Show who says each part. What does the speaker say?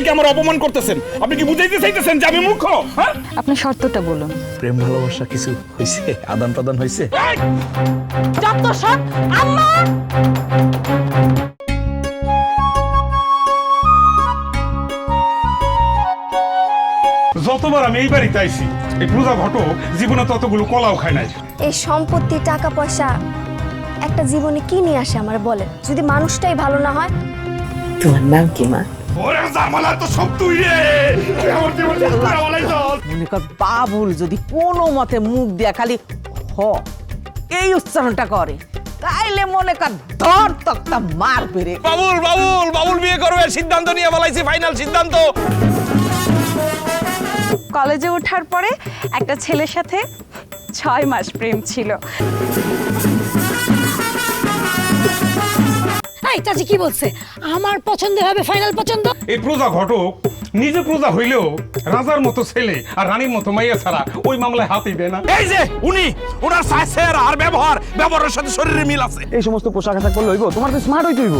Speaker 1: কি আমার অপমান করতেছেন? আপনি কি বুঝাইতে চাইতেছেন যে আমি মূর্খ? হ্যাঁ,
Speaker 2: আপনার শর্তটা বলুন।
Speaker 3: প্রেম ভালোবাসা কিছু হয়েছে, আদান প্রদান হয়েছে।
Speaker 4: যত সব আম্মা
Speaker 1: যতবার আমি এই বাড়িতে আইছি এই পূজা ঘটক জীবনে ততগুলো কলাও খায় নাই।
Speaker 5: এই সম্পত্তি টাকা পয়সা একটা জীবনে কি নিয়ে আসে আমার বলেন, যদি মানুষটাই ভালো না হয়।
Speaker 4: তোমার নাম কি মা?
Speaker 1: ওরে জামালা তো সব তুই রে, তুই আমার জীবনে পুরা বালাই দাও।
Speaker 4: মনে কর বাবুল যদি কোনো মতে মুখ দিয়া খালি হ এই উচ্চারণটা করে তাইলে মনে কর ধর তক্তা মার পেরে।
Speaker 3: বাবুল বাবুল বাবুল বিয়ে করবে সিদ্ধান্ত নিয়ে বলাইছি, ফাইনাল সিদ্ধান্ত।
Speaker 2: কলেজে ওঠার পরে একটা ছেলের সাথে 6 মাস প্রেম ছিল।
Speaker 6: এই চাচি কি বলছে? আমার পছন্দ হবে, ফাইনাল পছন্দ।
Speaker 1: এই প্রজা ঘটক নিজে প্রজা হইলেও রাজার মতো ছেলে আর রানীর মতো মাইয়া ছাড়া ওই মামলায় হাতই দেয় না।
Speaker 3: এই যে উনি ওনার সাইজের আর ব্যবহারের সাথে শরীরে মিল আছে।
Speaker 7: এই সমস্ত পোশাক আশাক করলে হইব? তোমার তো স্মার্ট হইতে হইব।